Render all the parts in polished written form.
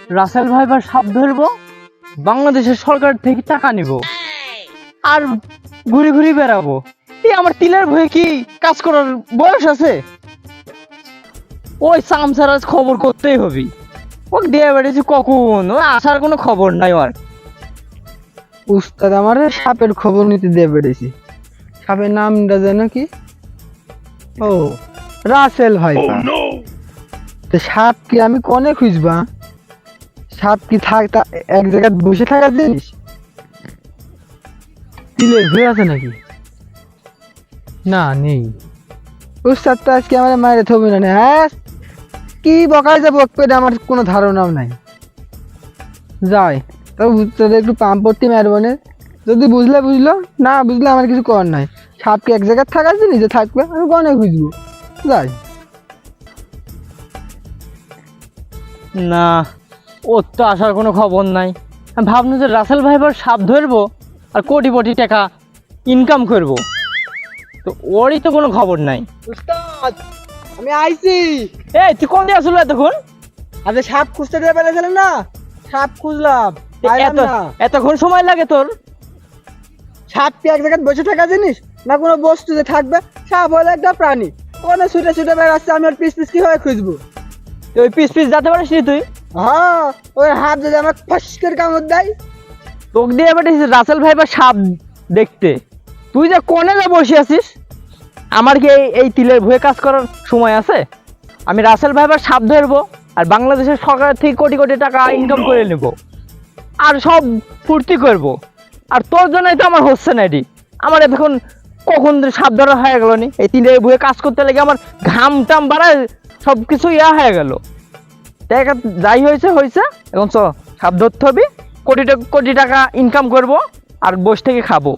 রাসেল ভাইবার সাপ ধরবো, বাংলাদেশের সরকার থেকে টাকা নিব, আর ঘুরে ঘুরে বেড়াবো। এই আমার তিলের ভয়ে কি কাজ করার বয়স আছে? ওই সামসার আজ খবর করতেই হবে। ও দিয়ে বেড়েছে কখন, ও আসার কোনো খবর নাই। আর উস্তাদ আমার সাপের খবর নিতে দিয়ে বেড়েছি। সাপের নামটা যেন কি? ও, রাসেল ভাই। তো সাপ কি আমি কনে খুঁজবা? সাপ কি এক জায়গায় বসে থাকার জিনিস? তিলের হয়ে আছে নাকি? না, নেই। উস্তাদ তো আজকে আমার মায়ের থবি না। হ্যাঁ, কি বকায় যাবো আমার কোনো ধারণাও নাই। যাই তবে উস্তাদ একটু পাম্প পড়তে মেহরবানি। যদি বুঝলে বুঝলো, না বুঝলে আমার কিছু করার নাই। সাপ কি এক জায়গায় থাকার জিনিস যে থাকবে? আমি কনে খুঁজবো? যাই। না, ওর তো আসার কোনো খবর নাই। আমি ভাবলাম যে রাসেল ভাইবার সাপ ধরবো আর কোটি কোটি টাকা ইনকাম করব, তো ওরই তো কোনো খবর নাই। উস্তাদ, আমি আইছি। এই তুই কোন দিয়ে আসলে এতক্ষণ? আরে সাপ খুঁজতে দিয়ে পেরেছিলেন না? সাপ খুঁজলাম, পাইলাম না। এতক্ষণ সময় লাগে তোর? সাপ কি এক জায়গায় বসে থাকা জিনিস, না কোনো বস্তু যে থাকবে? সাপ হলো একটা প্রাণী, কোনে ছুটে ছুটে বেড়াচ্ছে, আমি ওর পিস পিস কি হয়ে খুঁজবো? ওই পিস পিস যেতে পারিস নি তুই? হ্যাঁ, ওই হাত যদি আমার ফস করে কামড় দেয়। তোকে দিয়ে পাঠিয়েছিস রাসেল ভাইবার সাপ দেখতে, তুই যে কোনে যা বসে আছিস? আমার কি এই তিলের ভয়ে কাজ করার সময় আছে? আমি রাসেল ভাইবার সাপ ধরবো আর বাংলাদেশের সরকার থেকে কোটি কোটি টাকা ইনকাম করে নেব, আর সব ফুর্তি করব। আর তোর জন্যই তো আমার হচ্ছে না এটি। আমার এখন কখন সাপ ধরা হয়ে গেল নি, এই তিলের ভয়ে কাজ করতে লেগে আমার ঘাম টাম বাড়ায় সব কিছু হয়ে গেল। টাকা যাই হয়েছে হয়েছে, এখন চ সাপ ধরতে হবে, কোটি টাকা ইনকাম করব আর বসে থেকে খাবো।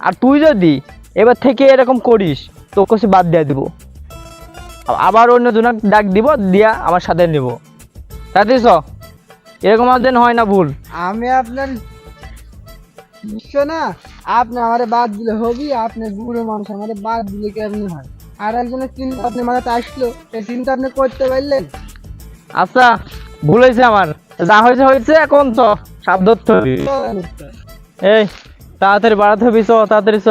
আর তুই যদি এবার থেকে এরকম করিস, তো কিছু বাদ দিয়ে দিব, আবার অন্য জনক ডাক দিব, দিয়া আমার সাথে নেব। তাতে চ, এরকম আর যেন হয় না ভুল। আমি আপনার বিশ্ব না, আপনি আমারে বাদ দিলে হবি? আপনি বুড়ো মানুষ, আমারে বাদ দিলে কেমনি হয়? আর একজনের চিন্তা আপনি মাথাতে আসলো, এই চিন্তা আপনি করতে পারলেন? আচ্ছা, ভুল হয়েছে আমার, যা হয়েছে হয়েছে, এখন চ সাপ ধরতে হবে। এই তাড়াতাড়ি বাড়াতে হবে, চ তাড়াতাড়ি চ।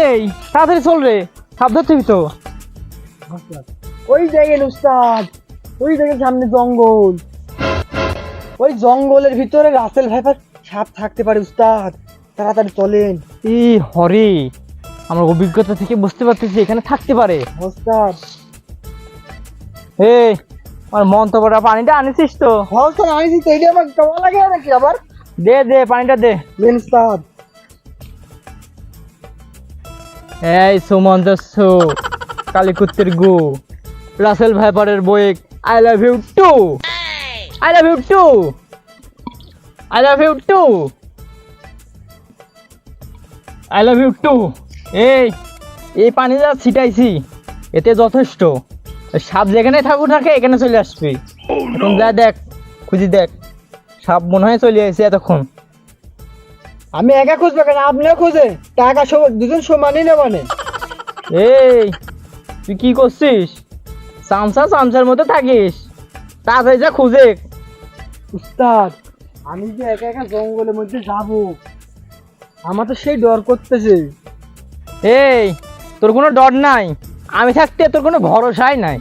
এই তাড়াতাড়ি চল রে, সাপ ধরতে হবে তো। ওই দেখেন উস্তাদ, ওই দেখেন সামনে জঙ্গল। ওই জঙ্গলের ভিতরে রাসেল ভাইপার সাপ থাকতে পারে উস্তাদ, তাড়াতাড়ি চলেন। এই হরে, আমার অভিজ্ঞতা থেকে বুঝতে পারতেছি এখানে থাকতে পারে। উস্তাদ, এই আমার মন তো বড়, পানিটা আনিছিস তো? হলস্টার আইছি তো, এটা আমার কেমন লাগে নাকি আবার? দে দে পানিটা দে। লেন উস্তাদ। এই সুমন্ত কালীকুত্তের গু, রাসেল ভাইপারের বই, I love you too, I love you too, I love you too, I love you too. এই পানি যা ছিটাইছি এতে যথেষ্ট। সাপ যেখানে থাকুক থাকে এখানে চলে আসবি। এখন যা দেখ, খুঁজি দেখ, সাপ মনে হয় চলে আসছে এতক্ষণ। আমি একা খুঁজবো কেন? আপনিও খুঁজে, টাকা দুজন সমানই না মানে। এই তুই কি করছিস? চামচার মতো থাকিস, তাড়াতাড়ি যা খুঁজে। উস্তাদ, আমি যে একা একা জঙ্গলের মধ্যে যাবো, আমার তো সেই ডর করতেছে। এই তোর কোনো ডর নাই, আমি থাকতে তোর কোনো ভরসাই নাই।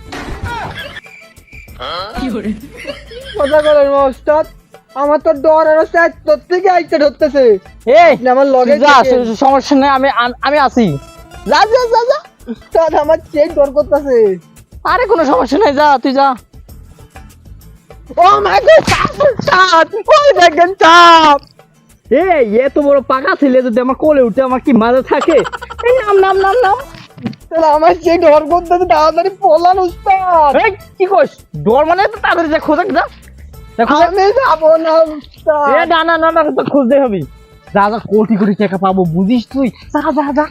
কথা বলেন উস্তাদ, আমার তো ডর আর উস্তাদ তোর থেকে আইতে ধরতেছে। এই আপনি আমার লগে যা, থাকেন। সমস্যা নেই, আমি আছি। যা যা যা যা। উস্তাদ, আমার সেই ডর করতেছে। আরে কোনো সমস্যা নাই, যা তুই যা। ও মাই গড, উস্তাদ, ওই দেখেন সাপ। এই এত বড় পাকা ছেলে যদি আমার কোলে উঠে, আমার কি মজা থাকে? এই নাম নাম নাম নাম। তাহলে আমার সেই ডর করতেছে, তাড়াতাড়ি পলান উস্তাদ। এই কি কইস? ডর মানে তো তাড়াতাড়ি যা, খোঁজ যা। দেখো আমি যাবো না উস্তাদ। না না না না, তো খুঁজতে হবে। যা যা, কোটি কোটি টাকা পাবো বুঝিস তুই, যা যা যা।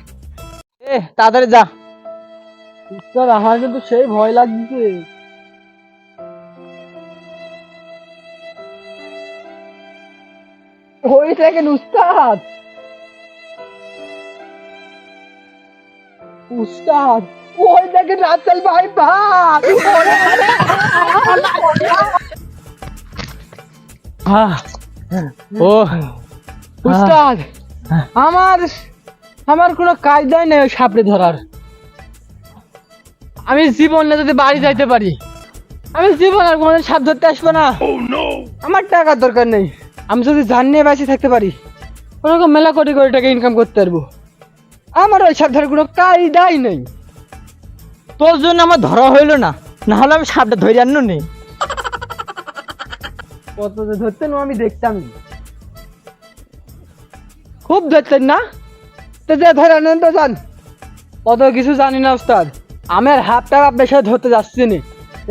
তাড়াতাড়ি যা। উস্তাদ, আমার কিন্তু সেই ভয় লাগছে। ওই দেখেন উস্তাদ, উস্তাদ, ওই দেখেন রাসেল ভাই ভাগ। ও উস্তাদ, আমার আমার কোনো কায়দাই নেই ওই সাপড়ে ধরার। আমি জীবনে যদি বাড়ি যাইতে পারি, আমি জীবন আর কোনোদিন সাপ ধরতে আসবো না। আমার টাকার দরকার নেই, আমি যদি জান নিয়ে বেঁচে থাকতে পারি, ওরকম মেলা কোটি কোটি টাকা ইনকাম করতে পারবো। আমার ওই সাপ ধরার কোনো কায়দাই নেই। তোর জন্য আমার ধরা হইলো না, না হলে আমি সাপটা ধরে আনো নি। কত যে ধরতেন আমি দেখতাম, খুব ধরতেন না? তো যে ধরে আনেন তো যান, অত কিছু জানি না ওস্তাদ। আমি আর হাফটা আপনার সাথে ধরতে যাচ্ছি না,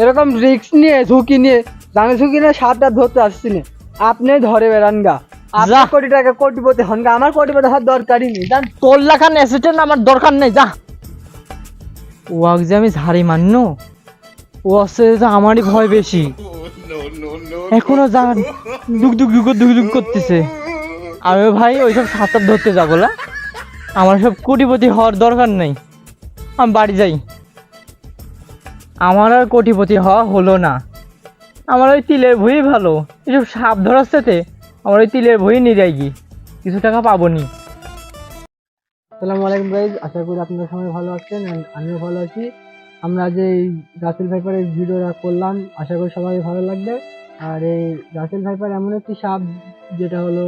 এরকম রিস্ক নিয়ে ঝুঁকি নিয়ে জানে ঝুঁকি নিয়ে সাপটা ধরতে আসছি না। আপনি ধরে বেড়ান গা, আপনার যা। কোটি টাকা কোটিপতি হন গা, আমার কোটিপতি হওয়ার দরকারই নেই জান। তোর লেখান অ্যাসিস্ট্যান্ট আমার দরকার নেই, যা। ওয়াক যে আমি ঝাড়ি মাননো, ও আছে যে আমারই ভয় বেশি। এখনো যান দুক দুক দুক দুক দুক করতেছে। আমি ভাই ওইসব সাপ ধরতে যাবো না, আমার সব কোটিপতি হওয়ার দরকার নেই, আমি বাড়ি যাই। আমার আর কোটিপতি হওয়া হলো না, আমার ওই তিলের ভুঁই ভালো। এসব সাপ ধরার সাথে আমার ওই তিলের ভুঁই নিয়ে গিয়ে কিছু টাকা পাবো নি। আসসালামু আলাইকুম গাইজ, আশা করি আপনারা সবাই ভালো আছেন and আমিও ভালো আছি। আমরা যে এই রাসেল ভাইপারের ভিডিওটা করলাম, আশা করি সবাই ভালো লাগবে। আর এই রাসেল ভাইপার এমন একটি সাপ যেটা হলো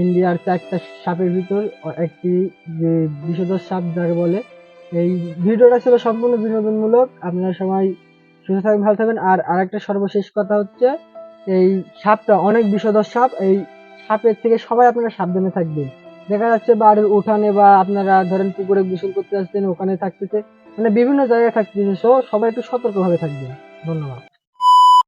ইন্ডিয়ার 4টা সাপের ভিতর একটি, যে বিষধর সাপ যাকে বলে। এই ভিডিওটা ছিল সম্পূর্ণ বিনোদনমূলক। আপনারা সবাই সুস্থ থাকবেন, ভালো থাকবেন। আর আরেকটা সর্বশেষ কথা হচ্ছে, এই সাপটা অনেক বিষধর সাপ। এই সাপের থেকে সবাই আপনারা সাবধানে থাকবেন। দেখা যাচ্ছে বাড়ির উঠানে বা আপনারা ধরেন পুকুরে গোসল করতে আসছেন, ওখানে থাকতেছে, মানে বিভিন্ন জায়গায় থাকতেছে। সবাই একটু সতর্কভাবে থাকবেন। ধন্যবাদ।